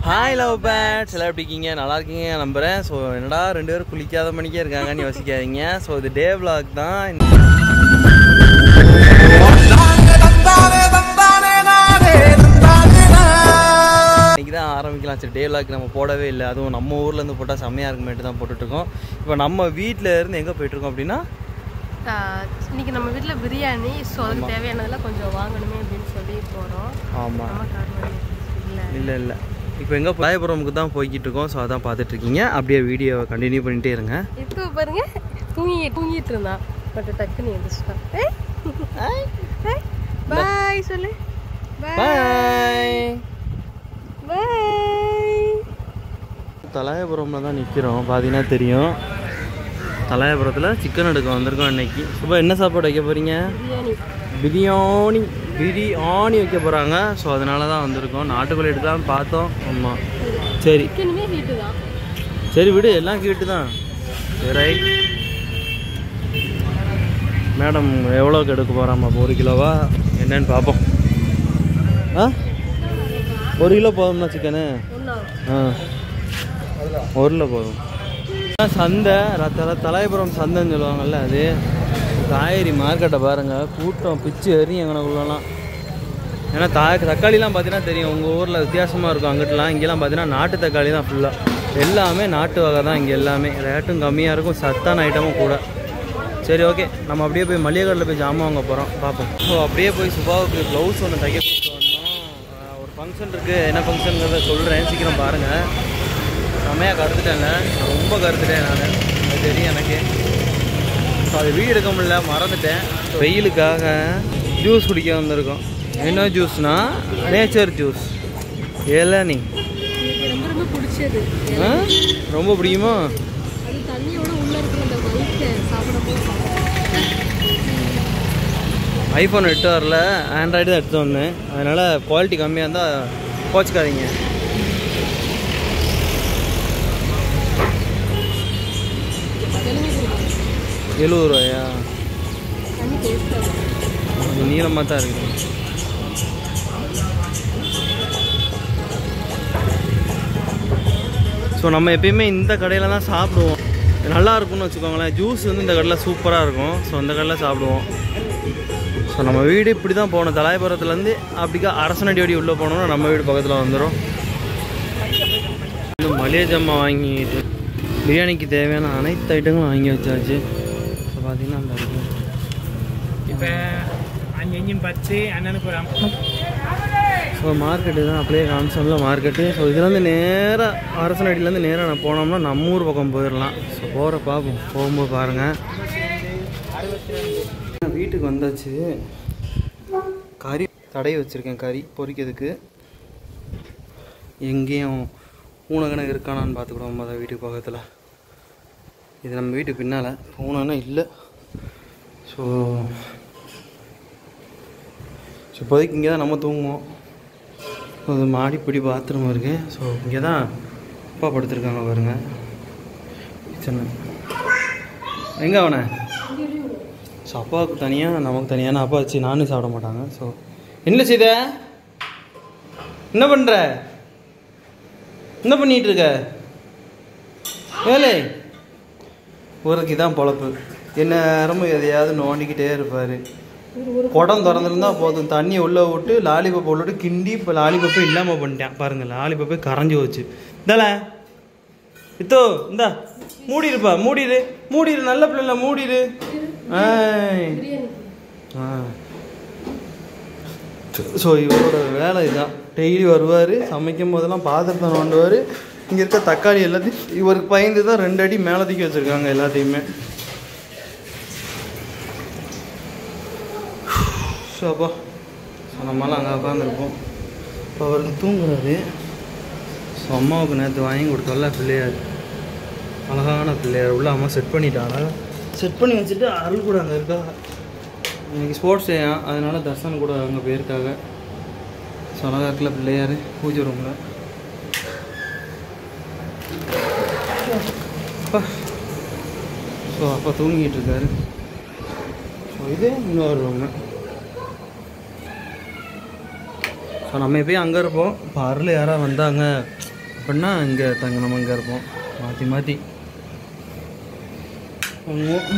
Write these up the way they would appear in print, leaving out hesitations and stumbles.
Hi love birds எல்லாம் எப்படி இருக்கீங்க? நல்லா இருக்கீங்க நம்புகிறேன். ஸோ என்னடா 2 பேரும் குளிக்காத மணிக்கே இருக்காங்கன்னு யோசிக்காதீங்க. ஸோ இது டே விளாக் தான். இன்னைக்கு தான் ஆரம்பிக்கலாம். சரி, டே விளாக் நம்ம போடவே இல்லை. அதுவும் நம்ம ஊர்லேருந்து போட்டால் செம்மையாக இருக்குமேட்டு தான் போட்டுட்ருக்கோம். இப்போ நம்ம வீட்டில் இருந்து எங்கே போயிட்டுருக்கோம் அப்படின்னா, இன்னைக்கு நம்ம வீட்டில் பிரியாணி. ஸோ அதுக்கு தேவையானதெல்லாம் கொஞ்சம் வாங்கணுமே அப்படின்னு சொல்லி போகிறோம். ஆமாம், இல்லை இப்போ எங்கே ராயபுரமுக்கு தான் போய்கிட்டு இருக்கோம். ஸோ அதான் பார்த்துட்ருக்கீங்க. அப்படியே வீடியோவை கண்டினியூ பண்ணிகிட்டே இருங்க. இப்போ பாருங்க, தூங்கிட்டு இருந்தான். பட் டக்குன்னு எழுந்திரிச்சிட்டான். பாய் சொல்லு. பாய். பாய். தலையாபுரமில் தான் நிற்கிறோம். பார்த்தீங்கன்னா தெரியும். தலையாபுரத்தில் சிக்கன் எடுக்க வந்திருக்கோம் இன்னைக்கு. சுபா என்ன சாப்பாடு வைக்க போகிறீங்க? பிரியாணி வைக்க போகிறாங்க. ஸோ அதனால தான் வந்திருக்கோம். நாட்டுக்கோழி எடுக்கலாம் பார்த்தோம். ஆமாம், சரி சரி விடு, எல்லாம் ஹீட்டு தான். சரி ரைட். மேடம் எவ்வளோக்கு எடுக்க போகிறாம்மா? 1 கிலோவா என்னன்னு பார்ப்போம். 1 கிலோ போதும்னா சிக்கனு? 1 கிலோ போதும். சந்தை தலையபுரம் சந்தைன்னு சொல்லுவாங்கல்ல, அது காய்கறி மார்க்கெட்டை பாருங்கள். கூட்டம் பிச்சு எறியும் எங்கனக்குள்ளலாம். ஏன்னா தக்காளிலாம் பார்த்தீங்கன்னா தெரியும், உங்கள் ஊரில் வித்தியாசமாக இருக்கும். அங்கிட்டலாம் இங்கெல்லாம் பார்த்தீங்கன்னா நாட்டு தக்காளி தான் ஃபுல்லாக. எல்லாமே நாட்டு வகை தான் இங்கே. எல்லாமே ரேட்டும் கம்மியாக இருக்கும், சத்தான ஐட்டமும் கூட. சரி ஓகே, நம்ம அப்படியே போய் மளிகை கடையில் போய் ஜாமான் வாங்க போகிறோம், பார்ப்போம். ஸோ அப்படியே போய் சுபாவுக்கு ப்ளவுஸ் ஒன்று தைக்க கொடுத்து வந்தோம். ஒரு ஃபங்க்ஷன் இருக்குது. என்ன ஃபங்க்ஷனுங்கிறத சொல்கிறேன், சீக்கிரம் பாருங்கள். செம்மையாக கருத்துட்டேன்ல, ரொம்ப கருத்துட்டேன் நான், அது தெரியும் எனக்கு. ஸோ அது வீடு எடுக்க முடியல, மறந்துட்டேன். வெயிலுக்காக ஜூஸ் குடிக்க வந்திருக்கோம். என்ன ஜூஸ்னா, நேச்சர் ஜூஸ், இளநீ. ரொம்ப பிடிச்சது. ரொம்ப பிடிக்குமா? ஐஃபோன் 8 வரல, ஆண்ட்ராய்டு தான் எடுத்து வந்தேன். அதனால் குவாலிட்டி கம்மியாக இருந்தால் கோச்சிக்காதீங்க. ₹70. நீளமாக தான் இருக்குது. ஸோ நம்ம எப்பயுமே இந்த கடையில் தான் சாப்பிடுவோம். நல்லா இருக்கும்னு வச்சுக்கோங்களேன். ஜூஸ் வந்து இந்த கடையில் சூப்பராக இருக்கும். ஸோ இந்த கடையில் சாப்பிடுவோம். ஸோ நம்ம வீடு இப்படி தான் போகணும். தலையபுரத்துலேருந்து அப்படிக்கா அரசனடி அடி உள்ளே போனோம்னா நம்ம வீடு பக்கத்தில் வந்துடும். மளிகை ஜாமான் வாங்கிட்டு பிரியாணிக்கு தேவையான அனைத்து ஐட்டங்களும் வாங்கி வச்சாச்சு. ஸோ பார்த்தீங்கன்னா அந்த இருக்கும். இப்போ அங்கேயும் பச்சு அண்ணனுக்கு ஒரு ஸோ மார்க்கெட்டு தான் அப்படியே காமிச்சோம்ல மார்க்கெட்டு. ஸோ இதுலேருந்து நேராக அரசனடியிலேருந்து நேராக நான் போனோம்னா நம்ம ஊர் பக்கம் போயிடலாம். ஸோ போகிற பார்ப்போம், போகும்போது பாருங்கள். வீட்டுக்கு வந்தாச்சு. கறி தடவி வச்சுருக்கேன், கறி பொரிக்கிறதுக்கு. எங்கேயும் பூனைகணக்கு இருக்கானான்னு பார்த்துக்கிடுவோம் தான் வீட்டுக்கு பக்கத்தில். இது நம்ம வீட்டுக்கு பின்னால் பூனைன்னா இல்லை. ஸோ இப்போதைக்கு இங்கே தான் நம்ம தூங்குவோம். அது மாடிப்படி பாத்ரூம் இருக்குது. ஸோ இங்கே தான் அப்பா படுத்துருக்காங்க பாருங்க. கிச்சன் எங்கே அவனை? ஸோ அப்பாவுக்கு தனியாக நமக்கு தனியான. அப்பா வச்சு நானும் சாப்பிட மாட்டாங்க. ஸோ என்ன செய்த, என்ன பண்ணுற, என்ன பண்ணிகிட்டு இருக்க? வேலை ஊருக்கு இதான் பொழப்பு. என்ன நேரமும் எதையாவது நோண்டிக்கிட்டே இருப்பார். குடம் திறந்துருந்தா போதும், தண்ணியை உள்ளே விட்டு லாலிபப்பை உள்ளிட்டு கிண்டி. இப்போ லாலிபப்பே இல்லாமல் பண்ணிட்டேன் பாருங்கள். லாலிபப்பே கரைஞ்சி வச்சு. இந்தால இத்தோ இந்தா மூடிருப்பா, மூடிடு நல்ல பிள்ளைல மூடிடு. ஸோ இவரோட வேலை இதுதான். டெய்லி வருவார், சமைக்கும் போதெல்லாம் பாத்திரத்தை நோண்டுவார். இங்கே இருக்க தக்காளி எல்லாத்தையும் இவருக்கு பயந்து தான் 2 அடி மேலே தூக்கி வச்சுருக்காங்க எல்லாத்தையுமே. ஸோ அப்பா, ஸோ நம்மளாம் அங்கே உட்காந்துருப்போம். இப்போ அவருக்கு தூங்குறாரு. ஸோ அம்மாவுக்கு நேற்று வாங்கி கொடுத்தோம்ல பிள்ளையார், அழகான பிள்ளையார் உள்ள அம்மா செட் பண்ணிட்டாங்க. செட் பண்ணி வச்சுட்டு அருள் கூட அங்கே இருக்கா. இன்னைக்கு ஸ்போர்ட்ஸ் டே, அதனால தர்ஷன் கூட அங்கே போயிருக்காங்க. ஸோ அழகாக இருக்கல பிள்ளையார் பூஜை ரூமில். அப்பா ஸோ அப்பா தூங்கிட்டு இருக்காரு. ஸோ இது இன்னொரு ரூமு. ஸோ நம்ம எப்பயும் அங்கே இருப்போம். இப்போ அருள் யாராவது வந்தாங்க அப்படின்னா இங்கே நம்ம இங்கே இருப்போம் மாற்றி மாற்றி.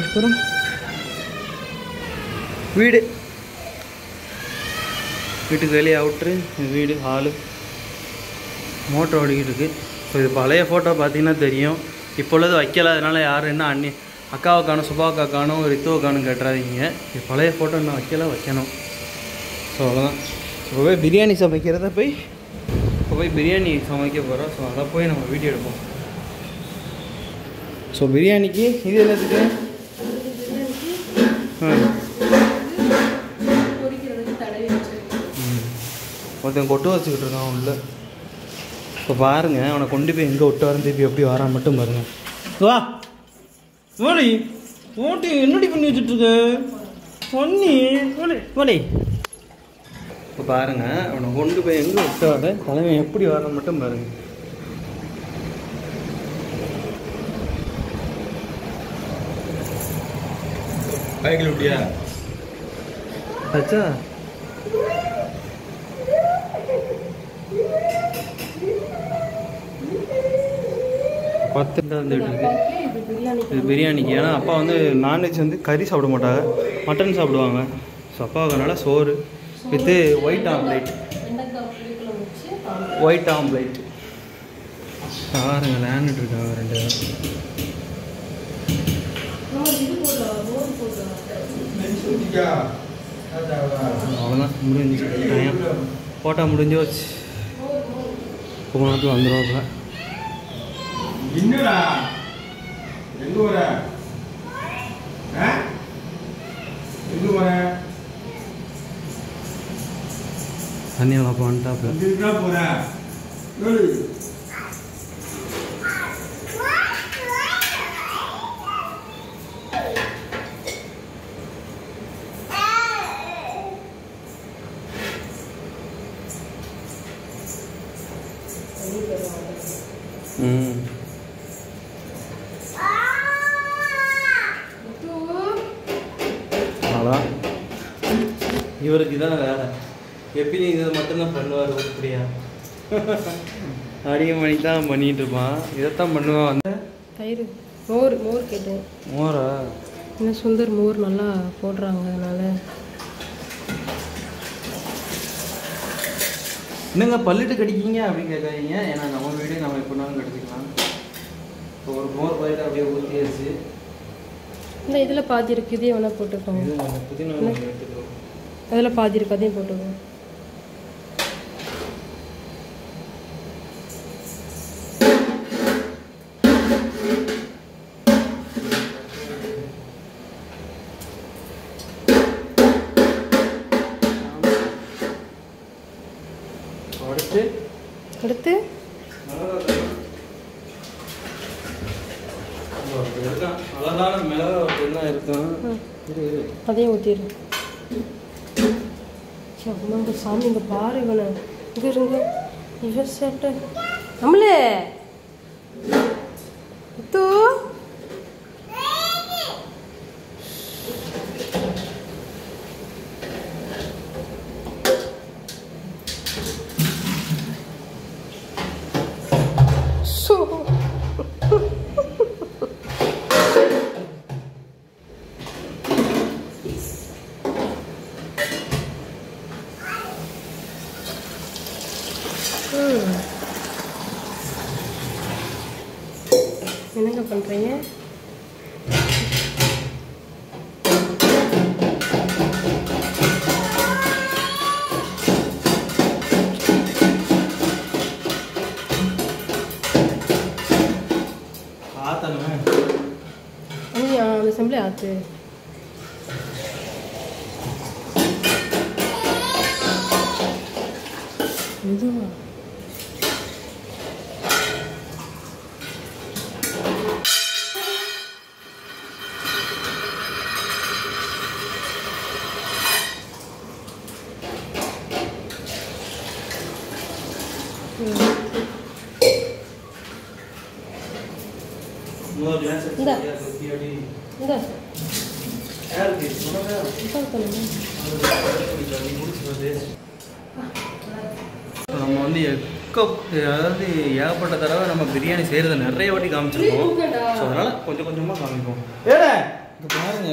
அப்புறம் வீடு, வீட்டுக்கு வெளியே அவுட்ரு, வீடு ஹாலு, மோட்டர் ஓடிக்கிட்டு இருக்குது. ஸோ இது பழைய ஃபோட்டோ பார்த்தீங்கன்னா தெரியும். இப்போ உள்ளது வைக்கல, அதனால் யாரும் என்ன அக்காவை காணும், சுபாக்கா காணும், ரித்துவை காணும் கேட்டுறாதீங்க. இது பழைய ஃபோட்டோ இன்னும் வைக்கணும். ஸோ அவ்வளோதான். இப்போ போய் பிரியாணி சமைக்கிறத போய் பிரியாணி சமைக்க போகிறோம். ஸோ அதை போய் நம்ம வீடியோ எடுப்போம். ஸோ பிரியாணிக்கு இது எல்லாத்துக்கு ஒருத்தன் கொட்டு வச்சுக்கிட்டு இருக்கான் உள்ள. இப்போ பாருங்கள், அவனை கொண்டு போய் எங்கே விட்டு வரேன், திருப்பி எப்படி வரான் மட்டும் பாருங்கள். வா ஓலை ஓட்டி என்னடி பண்ணி வச்சுட்ருக்க பொண்ணி ஓலை ஓலை. இப்போ பாருங்கள், அவனை கொண்டு போய் எங்கே விட்டு வர, தலைமை எப்படி வரான் மட்டும் பாருங்கள். பைக்கில் விட்டியா அச்சா? இது பிரியாணிக்கு. ஏன்னா அப்பா வந்து நான்வெஜ் வந்து கறி சாப்பிட மாட்டாங்க, மட்டன் சாப்பிடுவாங்க. ஸோ அப்பாவுக்கு அதனால் சோறு வித்து ஒயிட் ஆம்லேட். பாருங்க லேண்டுட்டு இருக்காங்க 2 அவ்வளோதான், முடிஞ்சு டைம் போட்டால் முடிஞ்சு வச்சு போனாலும் வந்துடுவாங்க. என்னடா எங்க வர எங்க வர தண்ணி வாப்பா வந்துட்டா போறேன். அவ்வளோதான். இவருக்கு இதான வேலை, எப்பயும் இதை மட்டும்தான் பண்ணுவார். இப்படியா அதிகம் பண்ணி தான் பண்ணிகிட்டு இருப்பான், இதைத்தான் பண்ணுவான். வந்து தயிர் மோர் கேட்டேன். மோரா? இன்னும் சுந்தர் மோர் நல்லா போடுறாங்க, அதனால. என்னங்க பல்லிட்டு கடிக்கிங்க அப்படின்னு கேட்காதீங்க. ஏன்னா நம்ம வீடு நம்ம எப்படினாலும் கடிச்சிக்கலாம். இப்போ ஒரு மோர் பயிர் அப்படியே ஊற்றியாச்சு. இல்லை இதில் பாதி இருக்குது, இதே வேணால் போட்டுக்கோங்க. அதில் பாதி இருக்குது, அதையும் போட்டுக்கோங்க. அடுத்து அழகான மிளகா என்ன இருக்கும், அதையும் ஊற்றிடு. அம்மாங்க சாமி, இங்கே பாரு இவனை, இங்கே இருங்க. இவன் சேட்டை நம்மளே தூ. என்னங்க பண்ணுறீங்க? அந்த செம்பிளே ஆத்து. இதுவா? நம்ம வந்து அதாவது ஏகப்பட்ட தடவை நம்ம பிரியாணி செய்கிறத நிறைய வாட்டி காமிச்சிருக்கோம். ஸோ அதனால் கொஞ்சம் கொஞ்சமாக காமிப்போம். இப்போ பாருங்க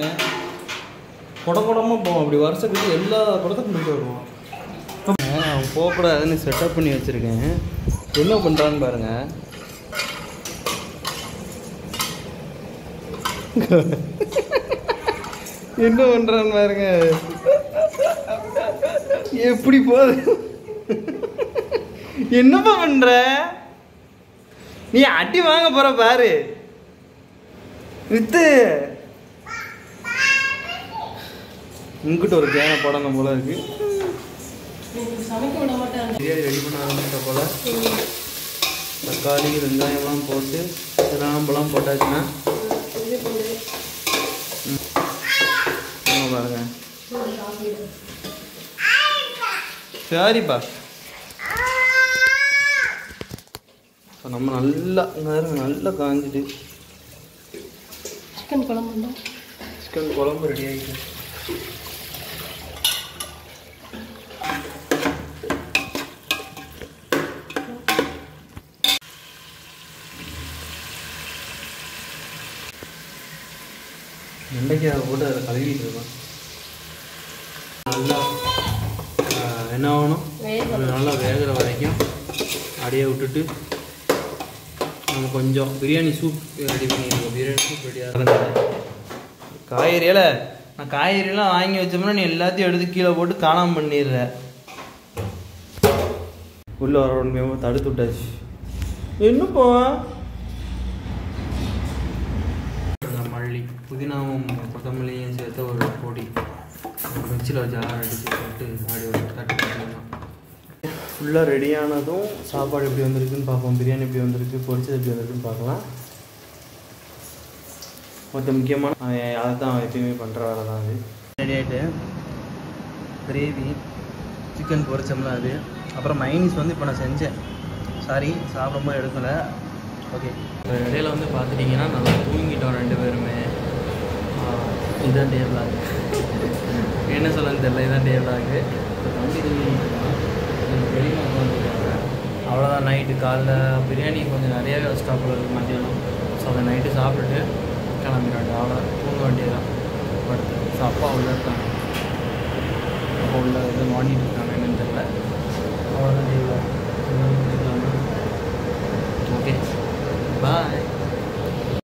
குடமாக போவோம். அப்படி வருஷத்துக்கு எல்லா குடத்துக்கும் போயிட்டு வருவோம். அவன் போகக்கூடாதுன்னு செட்டப் பண்ணி வச்சுருக்கேன். என்ன பண்ணுறான்னு பாருங்க. என்ன பண்ணுறான்னு பாருங்க. எப்படி போகுது. என்னப்பா பண்ற? நீ அடி வாங்க போற பாரு. வித்து இங்கிட்ட ஒரு கேன போடணும் போல இருக்கு. பிரியாணி ரெடி பண்ண ஆரம்பிச்ச போல தக்காளி வெங்காயம்லாம் போட்டு கிராம்பெல்லாம் போட்டாச்சுன்னா பாருங்க. சரிப்பா. இப்போ நம்ம நல்லா காஞ்சிட்டு சிக்கன் குழம்பு ரெடி ஆகிட்டு. வெண்டைக்காயை போட்டு அதை கழுவிட்டு இருக்கோம். நல்லா என்ன ஆகணும், நல்லா வேகிற வரைக்கும் அப்படியே விட்டுட்டு நம்ம கொஞ்சம் பிரியாணி சூப் ரெடி பண்ணிடுவோம். பிரியாணி சூப் ரெடியாக இருந்தது. காய்கறியில் நான் காய்கறியெல்லாம் வாங்கி வச்சோம்னா நீ எல்லாத்தையும் எடுத்து கீழே போட்டு காணாமல் பண்ணிடுற. உள்ள வர தடுத்து விட்டாச்சு. என்னப்பா மல்லி புதினாவும் கொத்தமல்லியும் சேர்த்து ஒரு பொடி மிக்சியில் வச்சு அடித்து போட்டு ஆடி ஒரு தட்டு பண்ணிடலாம். ஃபுல்லாக ரெடியானதும் சாப்பாடு எப்படி வந்திருக்குன்னு பார்ப்போம். பிரியாணி எப்படி வந்திருக்கு, பொரிச்சது எப்படி வந்திருக்குன்னு பார்க்கலாம். மொத்தம் முக்கியமான அதை தான் எப்பயுமே பண்ணுற வேலை தான் அது. ரெடி ஆகிட்டு கிரேவி சிக்கன் பொரிச்சோம்ல அது, அப்புறம் மைனீஸ் வந்து இப்போ நான் செஞ்சேன். சாரி சாப்பிடும்போது எடுக்கலை. ஓகே, இப்போ இடையில வந்து பார்த்துட்டிங்கன்னா நல்லா தூங்கிட்டோம் ரெண்டு பேருமே. இதுதான் டே விளாக். என்ன சொல்லன்னு தெரியல, இதுதான் டே விளாக்கு. தம்பி வெளியில் உட்காந்துருக்காங்க. அவ்வளோதான். நைட்டு காலைல பிரியாணி கொஞ்சம் நிறையாவே ஸ்டாப்பில் இருக்குது மத்தியானம். ஸோ அதை நைட்டு சாப்பிட்டுட்டு கிளம்பிடுவாங்க. அவ்வளோதான், தூங்க வேண்டியதுதான் படுத்து. ஸோ அப்பா உள்ளே இருக்காங்க. அப்பா உள்ள இது வாங்கிட்டு இருக்காங்க, என்னன்னு தெரியல. அவ்வளோதான் டே விளாக். ஓகே, பாய்.